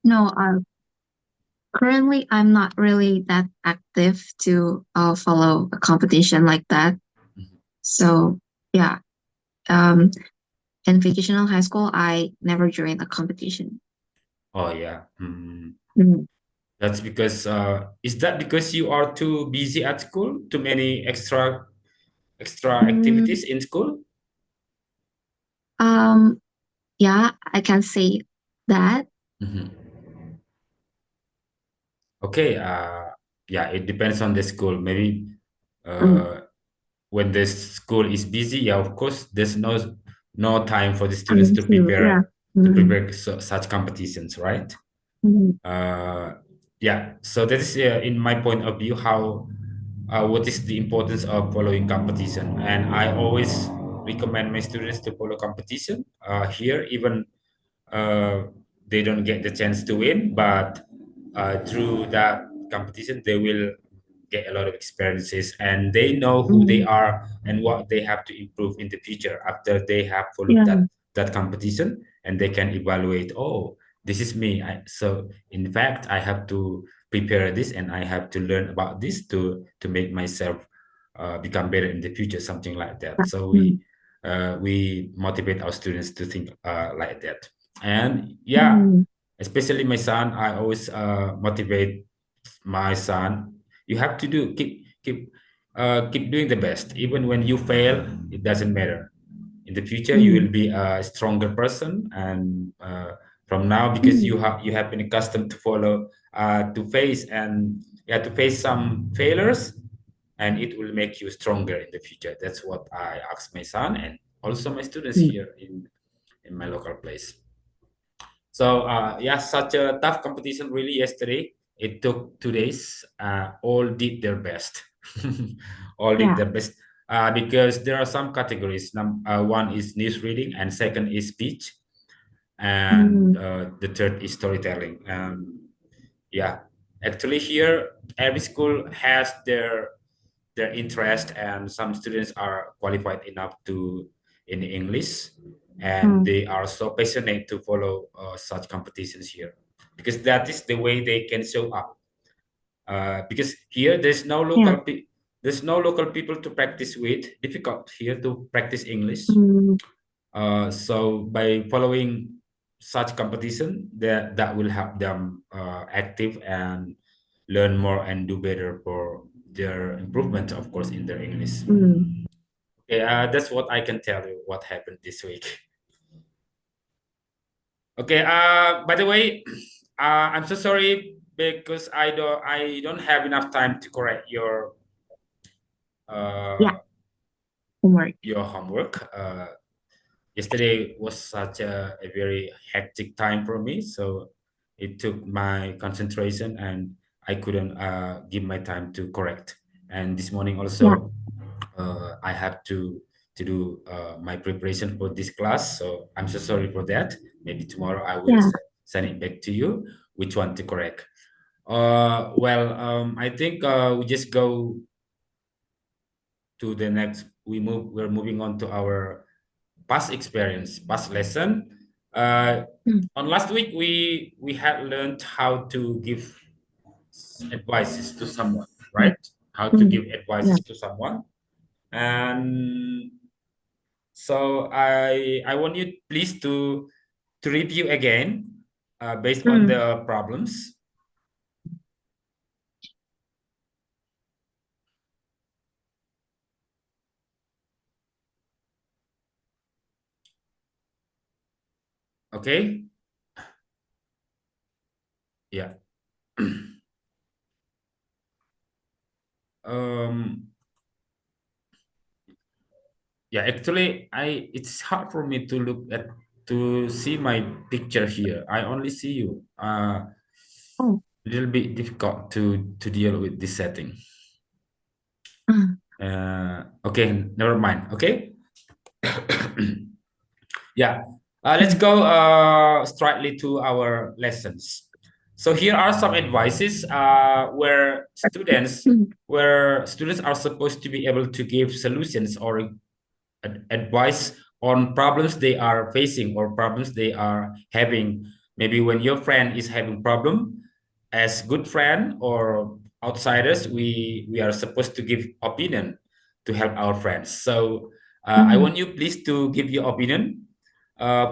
No, currently I'm not really that active to follow a competition like that. Mhm. So yeah, um, in vocational high school, I never joined a competition. Oh yeah. Hmm. Mm. That's because is that because you are too busy at school? Too many extra Mm, activities in school? um, yeah, I can say that. Mhm. Okay. Yeah, it depends on the school. Maybe Mm, uh, when the school is busy, yeah, of course, there's no time for the students time to yeah. to Mm, prepare such competitions, right? mm, Uh, yeah. So that is in my point of view how what is the importance of following competition, and I always recommend my students to follow competition. Here, even uh, they don't get the chance to win, but through that competition, they will get a lot of experiences and they know who they mm, are and what they have to improve in the future after they have followed yeah. that competition, and they can evaluate, oh, this is me. So in fact, I have to prepare this and I have to learn about this to make myself become better in the future, something like that. So Mm, we motivate our students to think like that. And yeah, mm, especially my son, I always motivate my son. You have to keep doing the best. Even when you fail, it doesn't matter. In the future, you will mm, be a stronger person, and from now, because mm, you have been accustomed to follow to face and you have to face some failures, and it will make you stronger in the future. That's what I ask my son and also my students mm, here in my local place. So yeah, such a tough competition really yesterday. It took 2 days. All did their best. All did yeah. their best because there are some categories. One is news reading, and second is speech, and Mm, the third is storytelling. Yeah, actually here every school has their interest, and some students are qualified enough to in English, and mm, they are so passionate to follow such competitions here because that is the way they can show up. Because here yeah. there's no local people to practice with. Difficult here to practice English. Mm, So by following such competition, that will help them active and learn more and do better for their improvement, of course, in their English. mm, Okay, that's what I can tell you what happened this week. Okay, by the way, I'm so sorry because I don't have enough time to correct yeah. uh, Homework. your homework. Yesterday was such a very hectic time for me, so it took my concentration and I couldn't give my time to correct. And this morning Yeah. also, I have to do my preparation for this class, so I'm so sorry for that. Maybe tomorrow I will Yeah. send it back to you which one to correct. I think we just go to the next. We're moving on to our past experience, past lesson. Uh, Mm, on last week, we had learned how to give advices to someone, mm, right? How to mm, give yeah. advices to someone, and so I want you please to review again based on Mm, the problems. Okay, yeah. um, yeah, actually, it's hard for me to look at to see my picture here. I only see you. oh. Little bit difficult to deal with this setting. Mm, Okay, never mind. Okay, yeah. Let's mm, go straightly to our lessons. So here are some advices mm, where students are supposed to be able to give solutions or advice on problems they are facing or problems they are having Maybe when your friend is having problem, as good friend or outsiders, we are supposed to give opinion to help our friends. So I Mm, want you please to give your opinion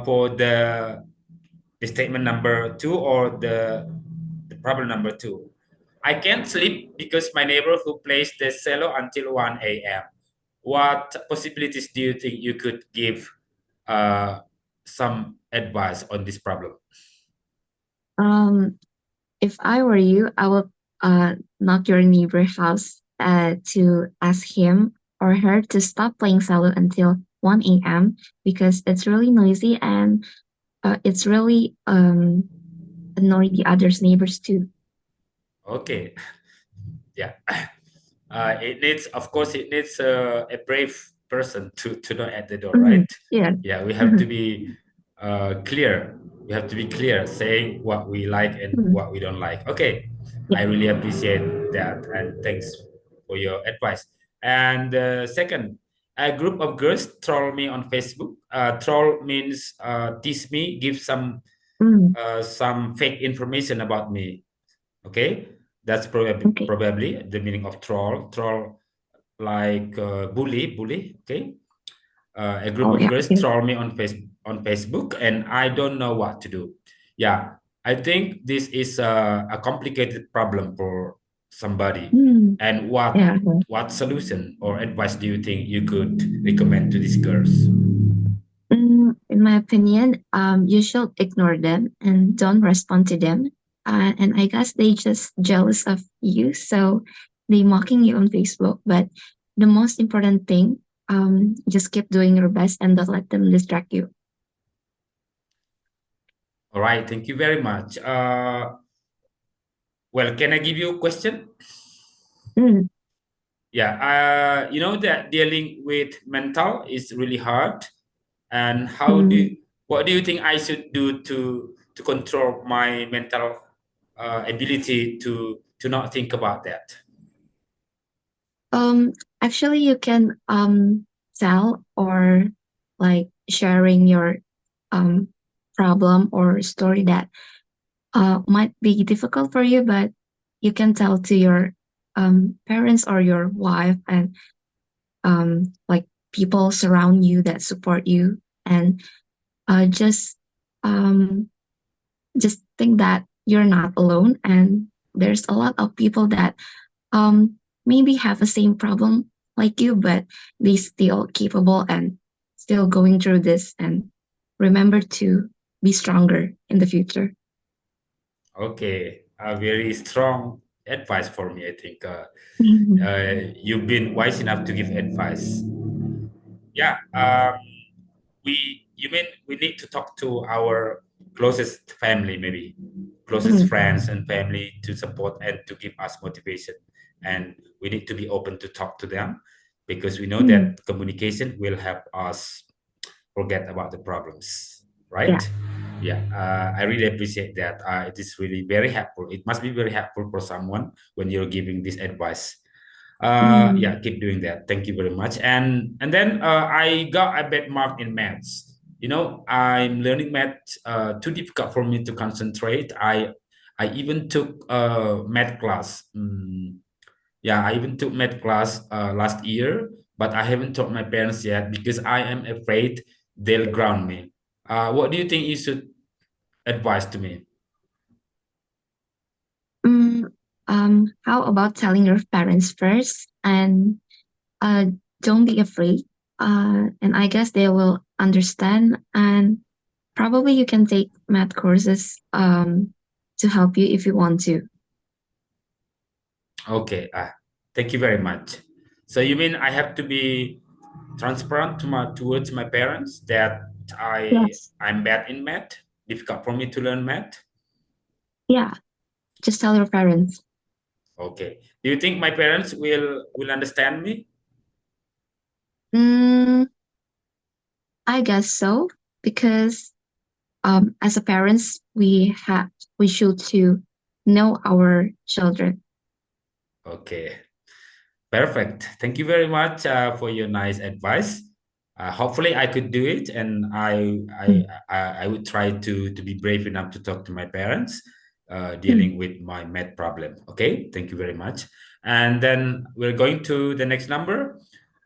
for the statement number two or the problem number two. I can't sleep because my neighbor who plays the cello until 1 a.m. What possibilities do you think you could give some advice on this problem? um, if I were you, I would knock your neighbor house to ask him or her to stop playing cello until 1 a.m. because it's really noisy and it's really annoy the others neighbors too. Okay, yeah. It needs, of course, it needs a brave person to knock at the door, Mhm. right? Yeah. Yeah, we have to be clear. We have to be clear, saying what we like and Mhm. what we don't like. Okay, Yeah. I really appreciate that, and thanks for your advice. And second, a group of girls troll me on Facebook. Troll means tease me, give Mm. some fake information about me. Okay, that's Okay. probably the meaning of troll. Troll like bully. Okay, a group Oh of yeah. girls Yeah. troll me on Facebook, and I don't know what to do. Yeah, I think this is a complicated problem for somebody. Mm. And Yeah. what solution or advice do you think you could recommend to these girls? In my opinion, you should ignore them and don't respond to them. And I guess they just jealous of you, so they mocking you on Facebook. But the most important thing, just keep doing your best and don't let them distract you. All right, thank you very much. Well, can I give you a question? Mm, Yeah, you know that dealing with mental is really hard. And mm. what do you think I should do to control my mental ability to not think about that? Um, Actually, you can tell or like sharing your um problem or story that might be difficult for you, but you can tell to your parents or your wife and like people surround you that support you, and uh, just um, just think that you're not alone, and there's a lot of people that maybe have the same problem like you, but they still capable and still going through this, and remember to be stronger in the future. Okay, a very strong advice for me. I think you've been wise enough to give advice. Yeah, we you mean we need to talk to our closest family, maybe closest Mm, friends and family to support and to give us motivation, and we need to be open to talk to them because we know mm, that communication will help us forget about the problems, yeah. right? Yeah, I really appreciate that. It is really very helpful. It must be very helpful for someone when you're giving this advice. Mm, Yeah, keep doing that. Thank you very much. And then I got a bad mark in maths. You know, I'm learning math too difficult for me to concentrate. I even took math class. Yeah, I even took math class last year, but I haven't told my parents yet because I am afraid they'll ground me. What do you think you should advise to me? mm, how about telling your parents first, and uh, don't be afraid. And I guess they will understand. And probably you can take math courses to help you if you want to. Okay, thank you very much. So you mean I have to be transparent towards my parents that Yes. I'm bad in math, difficult for me to learn math? Yeah. Just tell your parents. Okay. Do you think my parents will understand me? Mm, I guess so, because as a parents, we should to know our children. Okay. Perfect. Thank you very much for your nice advice. hopefully I could do it, and mm, I would try to be brave enough to talk to my parents mm, dealing with my math problem. Okay, thank you very much. And then we're going to the next number.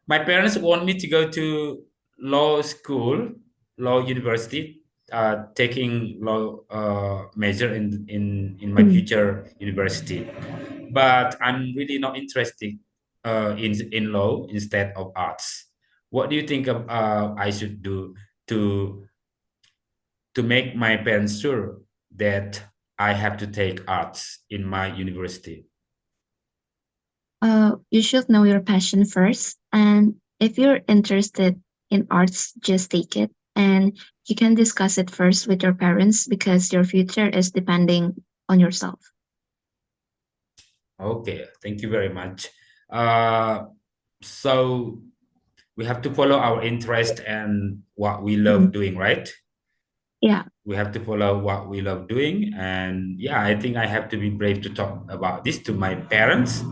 My parents want me to go to law school, law university, taking law major in my mm. future university. But I'm really not interested in law instead of arts. What do you think of, I should do to make my parents sure that I have to take arts in my university? You should know your passion first. And if you're interested in arts, just take it. And you can discuss it first with your parents because your future is depending on yourself. Okay, thank you very much. Uh, so we have to follow our interest and what we love Mm, doing, right? yeah. We have to follow what we love doing, and yeah, I think I have to be brave to talk about this to my parents.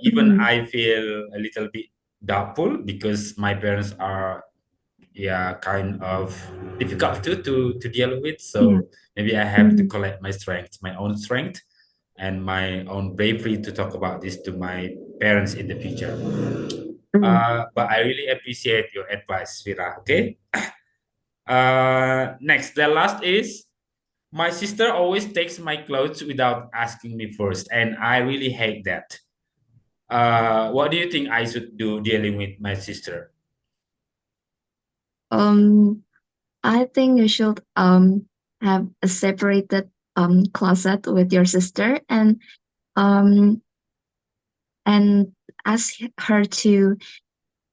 Even Mm, I feel a little bit doubtful because my parents are, yeah, kind of difficult to deal with. yeah. So maybe I have to Mm, collect my strength, my own strength, and my own bravery to talk about this to my parents in the future. mm. But I really appreciate your advice, Vira. Okay. Next, the last is my sister always takes my clothes without asking me first, and I really hate that. What do you think I should do dealing with my sister? Um, I think you should have a separated closet with your sister um and ask her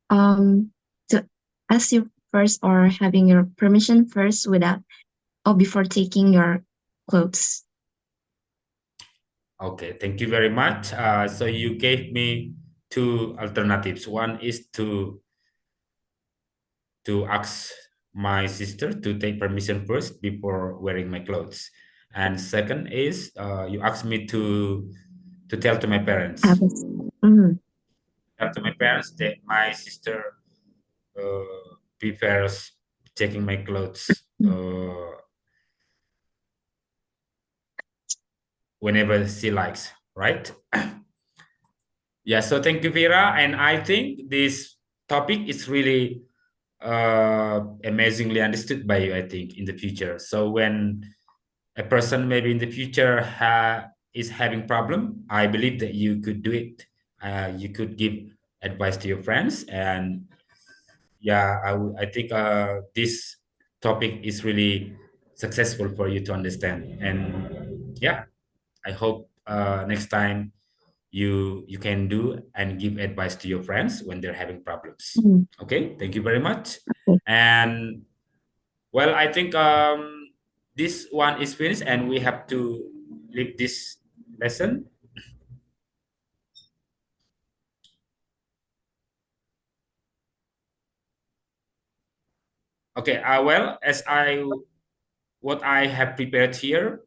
um to ask you first or having your permission first without or before taking your clothes. Okay, thank you very much. So you gave me two alternatives. One is to ask my sister to take permission first before wearing my clothes, and second is you asked me to tell to my parents. Have a mm, Tell to my parents that my sister prefers taking my clothes mm, whenever she likes, right? Yeah, so thank you, Vera. And I think this topic is really amazingly understood by you, I think, in the future. So when a person maybe in the future is having problem, I believe that you could do it. You could give advice to your friends, and yeah, I think this topic is really successful for you to understand. And yeah, I hope next time you can do and give advice to your friends when they're having problems. mm, Okay, thank you very much. okay. And well, I think this one is finished, and we have to leave this lesson. Okay. Well, as I what I have prepared here.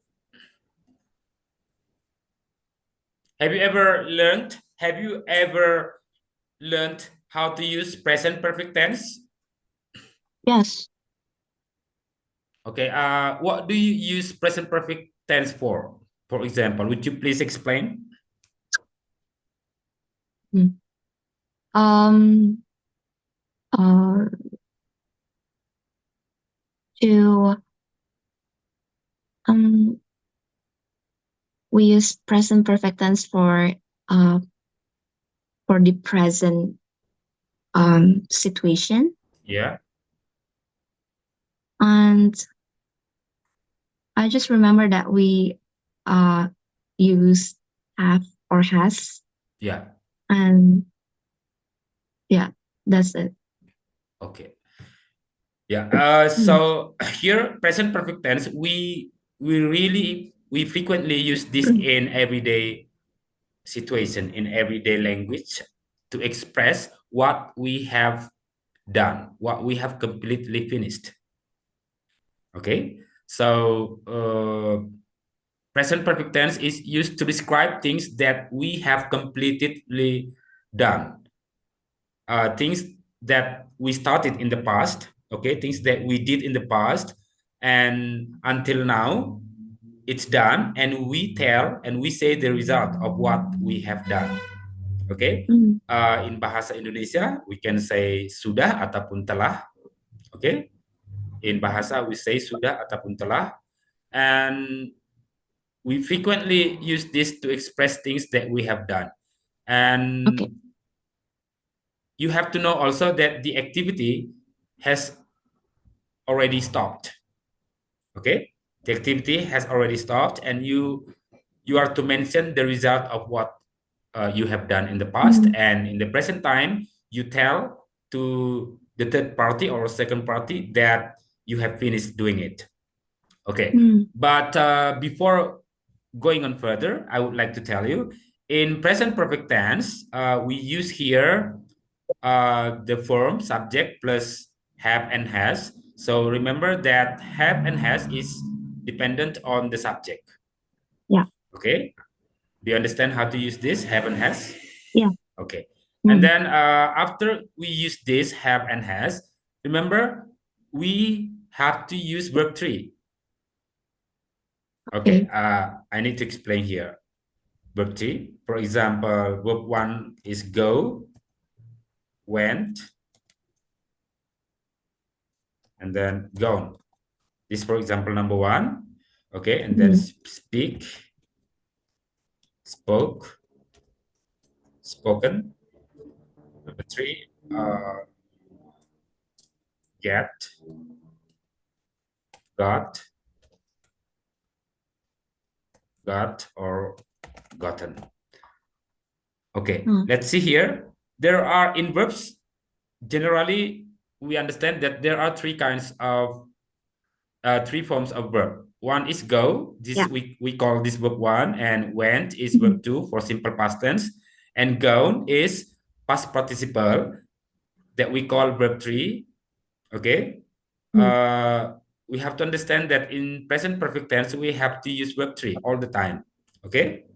Have you ever learned how to use present perfect tense? Yes. Okay. What do you use present perfect tense for? For example, would you please explain? Mm. Um uh to um we use present perfect tense uh for the present situation. Yeah. And I just remember that we uh use have or has, Yeah. and yeah, that's it. Okay. Yeah. Mm, So here, present perfect tense, we frequently use this mm, in everyday situation, in everyday language, to express what we have done, what we have completely finished. Okay. So present perfect tense is used to describe things that we have completely done. Things that we started in the past, okay, things that we did in the past, and until now it's done, and we tell and we say the result of what we have done. Okay, mm, in bahasa Indonesia we can say sudah ataupun telah. Okay, in bahasa we say sudah ataupun telah, and we frequently use this to express things that we have done. And okay. you have to know also that the activity has already stopped. Okay, the activity has already stopped, and you are to mention the result of what you have done in the past, Mm, and in the present time you tell to the third party or second party that you have finished doing it. Okay, mm, but before going on further, I would like to tell you, in present perfect tense, we use here the form subject plus have and has. So remember that have and has is dependent on the subject. yeah, Okay, do you understand how to use this have and has? yeah. Okay, and Mm, then after we use this have and has, remember we have to use verb three. Okay, okay. I need to explain here. Verb three, for example, verb one is go, went, and then gone. This, for example, number one. Okay, and then Mm, speak, spoke, spoken. Number three, get, got, got, or gotten. Okay, mm, let's see here. There are in verbs, generally, we understand that there are three kinds of three forms of verb. One is go. yeah. This we call this verb one, and went is Mm, verb two for simple past tense, and gone is past participle that we call verb three. Okay. mm, We have to understand that in present perfect tense we have to use verb three all the time. Okay.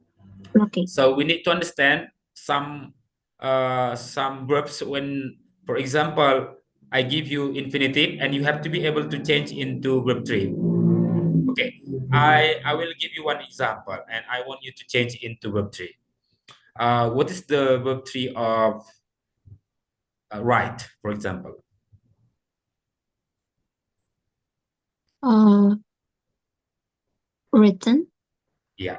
okay. So we need to understand some verbs when, for example, I give you infinitive and you have to be able to change into verb three. Okay, I will give you one example and I want you to change into verb three. What is the verb three of write, for example? Uh, written. Yeah,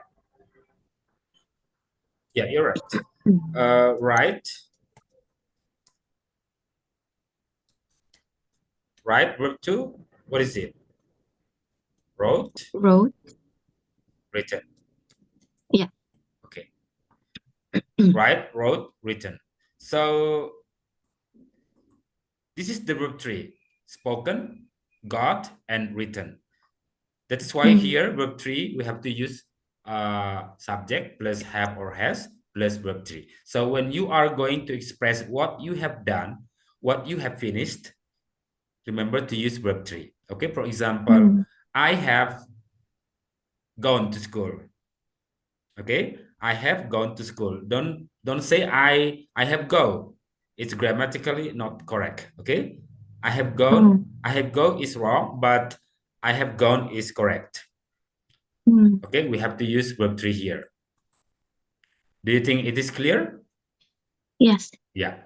yeah, you're right. Mm, Write, write, verb two. What is it? Wrote, wrote. written. Yeah. Okay, Mm, write, wrote, written. So this is the verb three: spoken, got, and written. That is why mm, here verb three we have to use subject plus have or has plus verb three. So when you are going to express what you have done, what you have finished, remember to use verb three. Okay, for example, mm, I have gone to school. Okay, I have gone to school. Don't say I have go. It's grammatically not correct. Okay, I have mm, gone. I have go is wrong, but I have gone is correct. mm. Okay, we have to use verb three here. Do you think it is clear? Yes. Yeah.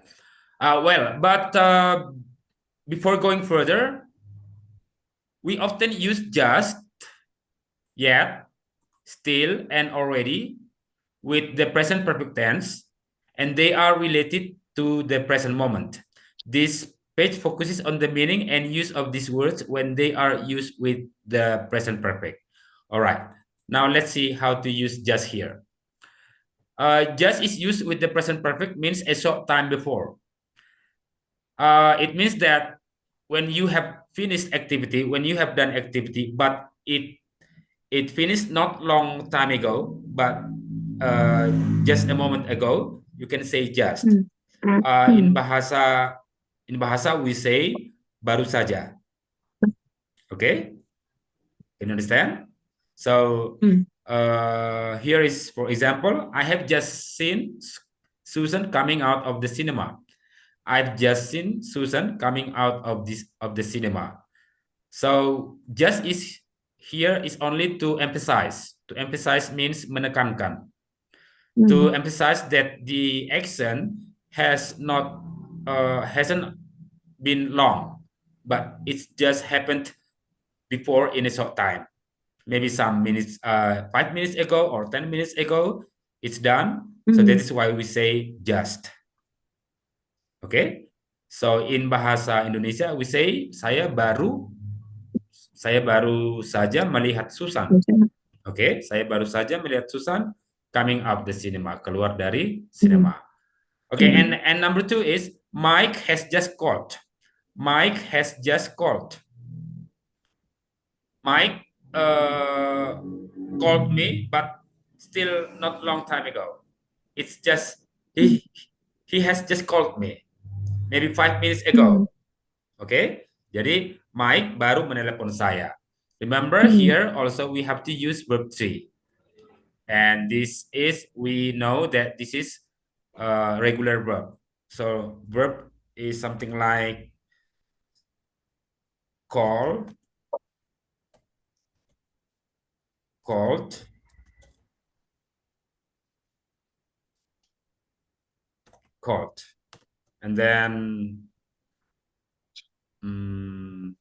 Well, but before going further, we often use just, yet, still, and already with the present perfect tense, and they are related to the present moment. This page focuses on the meaning and use of these words when they are used with the present perfect. All right. Now let's see how to use just here. Just is used with the present perfect means a short time before. It means that when you have finished activity, when you have done activity, but it finished not long time ago, but just a moment ago, you can say just. Mm, In mm, bahasa we say baru saja. Okay, can you understand? So mm, here is, for example, I have just seen Susan coming out of the cinema. I've just seen Susan coming out of the cinema. So just is here is only to emphasize. To emphasize means menekankan. To mm, emphasize that the action hasn't been long, but it's just happened before in a short time. Maybe some minutes, 5 minutes ago or 10 minutes ago, it's done. So that mm, is why we say just. Okay. So in bahasa Indonesia we say saya baru saja melihat Susan. okay, Oke, saya baru saja melihat Susan coming up the cinema, keluar dari mm, cinema. Okay, mm, and number two is Mike has just called. Mike has just called. Mike called me, but still not long time ago. It's just mm, he has just called me, maybe 5 minutes mm, ago. Okay, jadi Mike baru menelepon saya. Remember mm, here also we have to use verb three, and this is we know that this is regular verb. So verb is something like call, called, called, and then mm,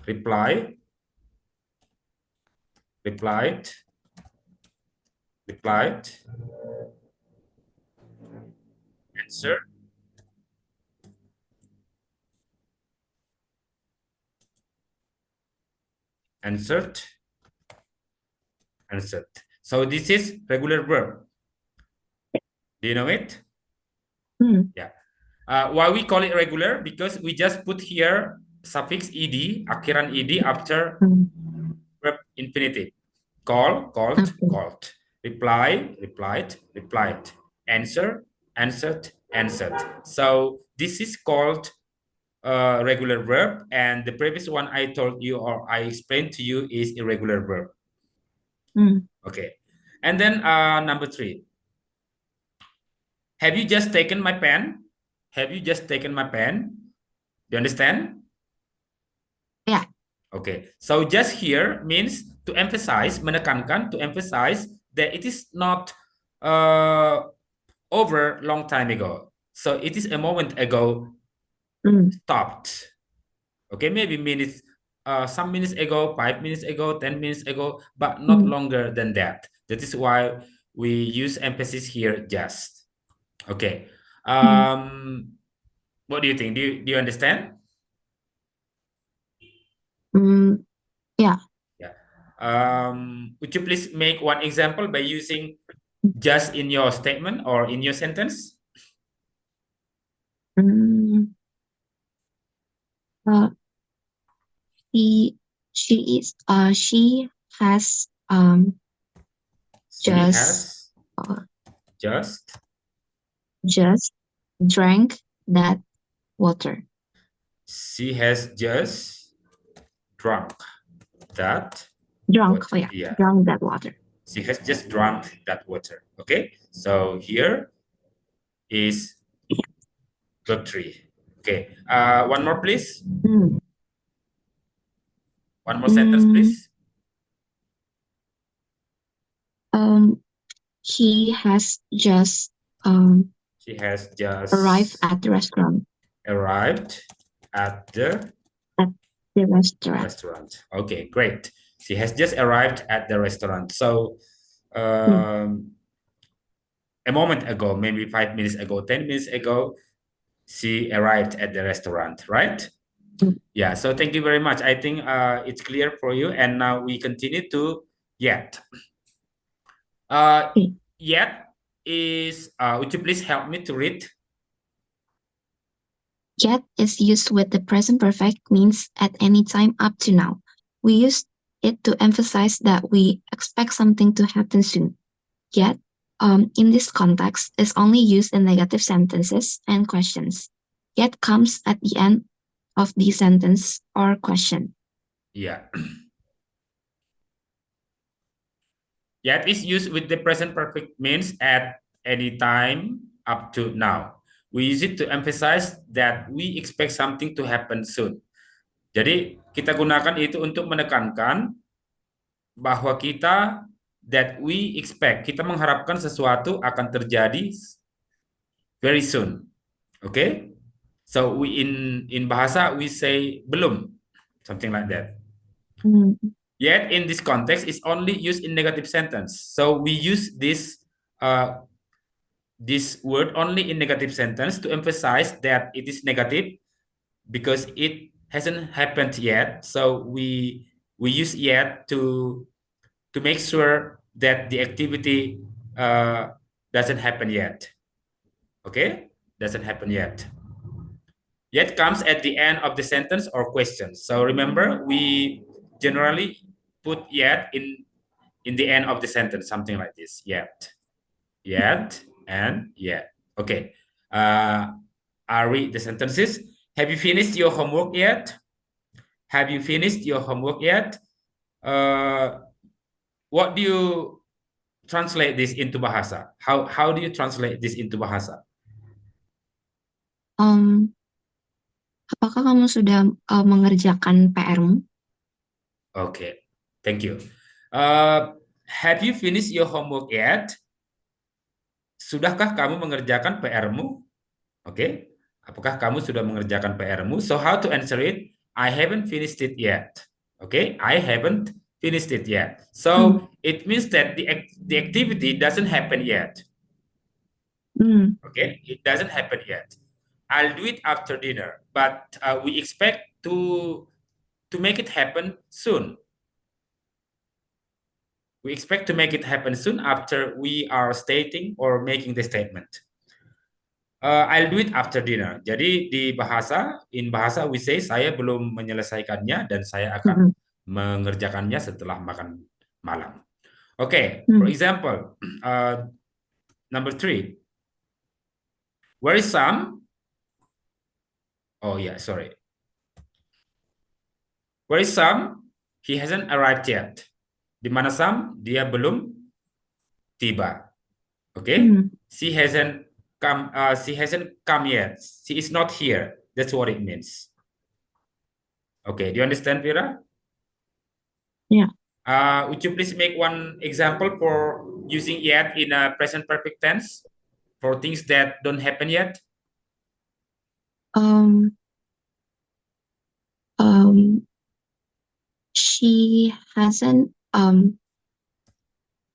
reply, replied, replied, answer, answered, answered. So this is regular verb. Do you know it? mm, Yeah. Why we call it regular? Because we just put here suffix ed, akhiran ed after mm, verb infinitive. Call, called, okay, called. Reply, replied, replied. Answer, answered, answered. So this is called regular verb, and the previous one I told you or I explained to you is irregular verb. mm, Okay. And then number three. Have you just taken my pen? Have you just taken my pen? Do you understand? yeah, Okay. So just here means to emphasize, menekankan, to emphasize that it is not over long time ago. So it is a moment ago mm, stopped. Okay, maybe minutes, some minutes ago, 5 minutes ago, 10 minutes ago, but not mm, longer than that. That is why we use emphasis here. Just okay. mm, What do you think? Do you understand? mm, yeah, Yeah. Would you please make one example by using just in your statement or in your sentence? mm, uh, she, she has, She just, has uh, just just drank that water. she has just drunk that Drunk, oh water. yeah, Yeah. drunk that water. She has just drunk that water. Okay. So here is verb three. Okay. One more, please. Mm, One more sentence, mm, please. um, he has just She has arrived just at the restaurant. arrived at the At the restaurant. restaurant. Okay, great. She has just arrived at the restaurant. So, Mm, a moment ago, maybe 5 minutes ago, 10 minutes ago, she arrived at the restaurant, right? mm, Yeah, so thank you very much. I think it's clear for you. And now we continue to yet. Uh, okay. yet is, would you please help me to read? Yet is used with the present perfect means at any time up to now. We use it to emphasize that we expect something to happen soon. Yet, in this context, is only used in negative sentences and questions. Yet comes at the end of the sentence or question. Yeah. Yet is used with the present perfect means at any time up to now. We use it to emphasize that we expect something to happen soon. Jadi kita gunakan itu untuk menekankan bahwa that we expect, kita mengharapkan sesuatu akan terjadi very soon. Okay? So we in bahasa we say belum, something like that. Yet in this context, it's only used in negative sentence. So we use this word only in negative sentence to emphasize that it is negative because it hasn't happened yet. So we use yet to make sure that the activity doesn't happen yet. Okay, doesn't happen yet. Yet comes at the end of the sentence or question. So remember, we generally put yet in the end of the sentence, something like this. Yet, and yet. Okay. I'll read the sentences. Have you finished your homework yet? Have you finished your homework yet? What do you translate this into bahasa? How do you translate this into bahasa? Apakah kamu sudah mengerjakan PR-mu? Okay, thank you. Have you finished your homework yet? Sudahkah kamu mengerjakan PR-mu? Okay. Apakah kamu sudah mengerjakan PR-mu? So how to answer it? I haven't finished it yet. Okay, I haven't finished it yet. So it means that the activity doesn't happen yet. Okay, it doesn't happen yet. I'll do it after dinner, but we expect to make it happen soon. We expect to make it happen soon after we are stating or making the statement. I'll do it after dinner. Jadi in bahasa we say saya belum menyelesaikannya dan saya akan mengerjakannya setelah makan malam. Okay, for example, number 3. Where is Sam? Oh yeah, sorry. Where is Sam? He hasn't arrived yet. Di mana Sam? Dia belum tiba. Okay? She hasn't come. She hasn't come yet. She is not here. That's what it means. Okay, do you understand, Vera? Yeah. Would you please make one example for using yet in a present perfect tense for things that don't happen yet? She hasn't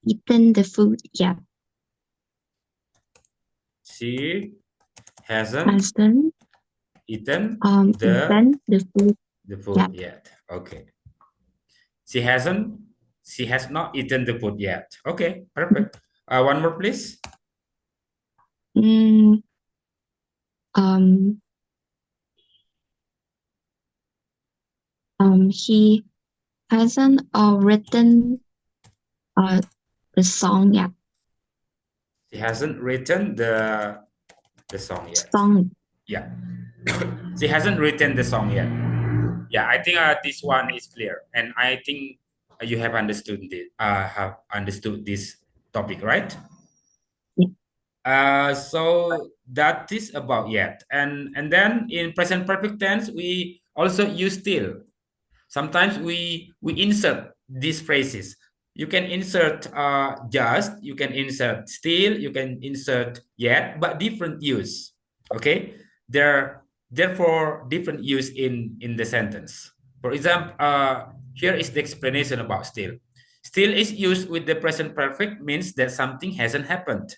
eaten the food yet. She hasn't eaten the food yet. Okay. She has not eaten the food yet. Okay, perfect. One more, please. He hasn't written the song yet. He hasn't written the song yet. Yeah. She hasn't written the song yet. Yeah, I think this one is clear, and I think you have understood this topic, right? So that is about yet, and then in present perfect tense we also use still. Sometimes we insert these phrases. You can insert just, you can insert still, you can insert yet, but different use. Okay, therefore different use in the sentence. For example, here is the explanation about still. Still is used with the present perfect, means that something hasn't happened.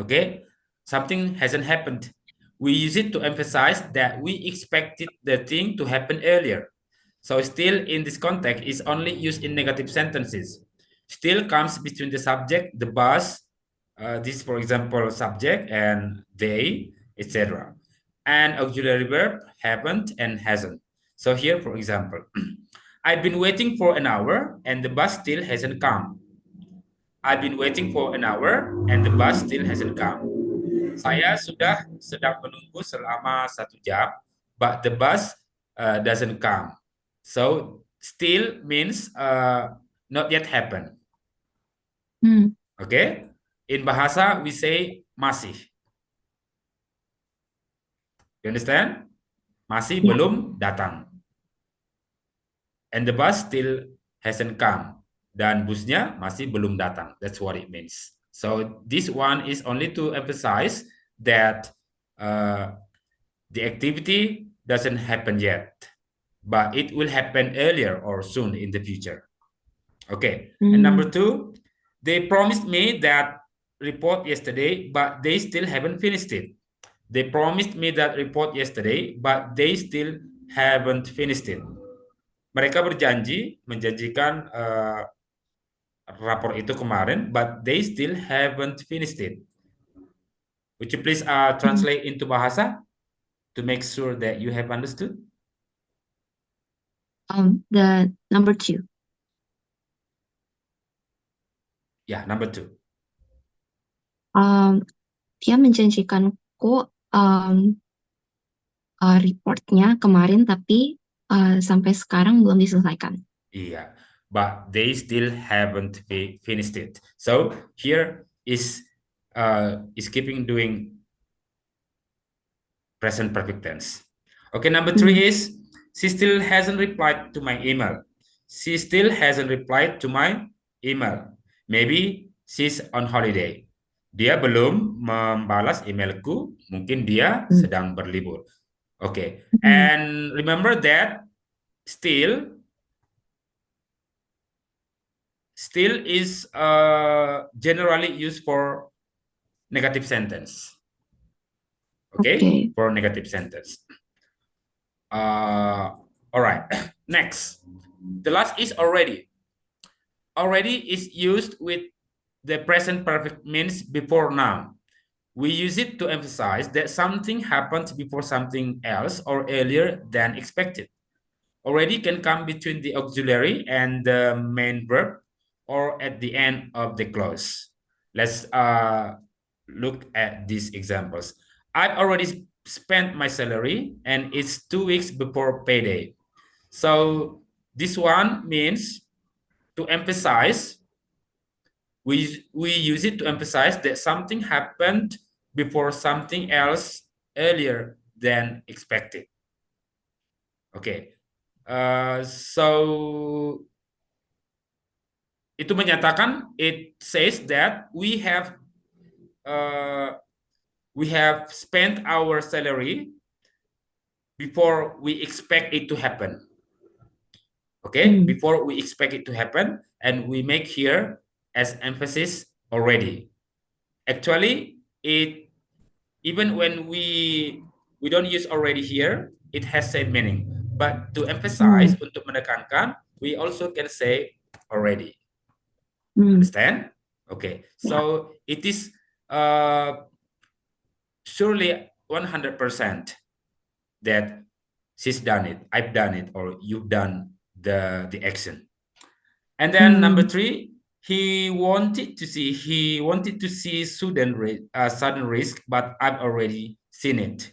Okay, something hasn't happened. We use it to emphasize that we expected the thing to happen earlier. So still in this context is only used in negative sentences. Still comes between the subject, the bus, this for example subject, and they, etc. And auxiliary verb haven't and hasn't. So here for example, I've been waiting for an hour and the bus still hasn't come. I've been waiting for an hour and the bus still hasn't come. Saya sudah sedang menunggu selama 1 jam, but the bus doesn't come. So still means not yet happen. Okay? In bahasa we say masih. You understand? Masih Yeah. belum datang. And the bus still hasn't come. Dan busnya masih belum datang. That's what it means. So this one is only to emphasize that the activity doesn't happen yet, but it will happen earlier or soon in the future. Okay. And number Mm, two, they promised me that report yesterday, but they still haven't finished it. They promised me that report yesterday, but they still haven't finished it. Mereka menjanjikan rapor itu kemarin, but they still haven't finished it. Would you please mm. translate into bahasa to make sure that you have understood? The number two. Yeah, number two. Um, Dia menjanjikanku reportnya kemarin, tapi sampai sekarang belum diselesaikan. Yeah, but they still haven't finished it. So here is keeping doing present perfect tense. Okay, number Mm, three is she still hasn't replied to my email. She still hasn't replied to my email. Maybe she's on holiday. Dia belum membalas emailku. Mungkin dia mm, sedang berlibur. Okay, mm. and remember that still is generally used for negative sentence. Okay, Okay. for negative sentence. All right. Next, the last is already. Already is used with the present perfect means before now. We use it to emphasize that something happened before something else or earlier than expected. Already can come between the auxiliary and the main verb or at the end of the clause. Let's look at these examples. I've already spent my salary and it's 2 weeks before payday. So this one means to emphasize, we use it to emphasize that something happened before something else earlier than expected. Okay. So itu menyatakan, it says that we have spent our salary before we expect it to happen. Okay, Mm, before we expect it to happen, and we make here as emphasis already. Actually, it even when we don't use already here, it has same meaning. But to emphasize, mm, untuk menekankan, we also can say already. mm. Understand? Okay. Yeah. So it is surely 100% that she's done it, I've done it, or you've done the action. And then number Mm, three, he wanted to see sudden risk, but I've already seen it.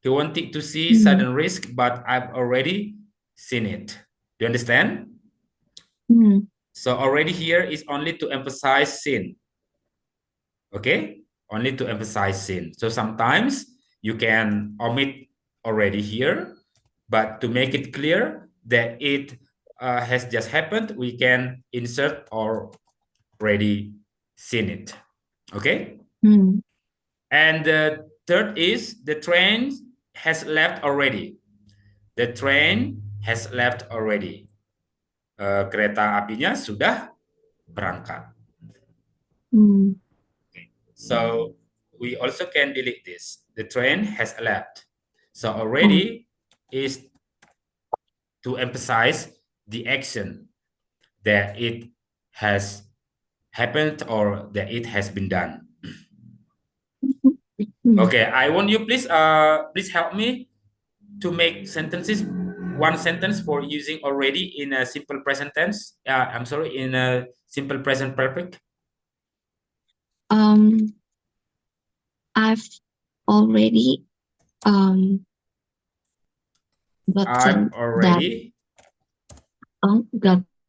He wanted to see mm, sudden risk, but I've already seen it. Do you understand? mm, So already here is only to emphasize seen. Okay, only to emphasize seen. So sometimes you can omit already here, but to make it clear that it has just happened, we can insert already seen it. Okay, mm, and the third is the train has left already. The train has left already. Kereta apinya sudah berangkat. mm. So we also can delete this. The train has left. So Oh, already is to emphasize the action that it has happened or that it has been done. mm. Okay, I want you please help me to make sentences, one sentence for using already in a simple present tense. I'm sorry, in a simple present perfect. Um, I've already I've gotten that already got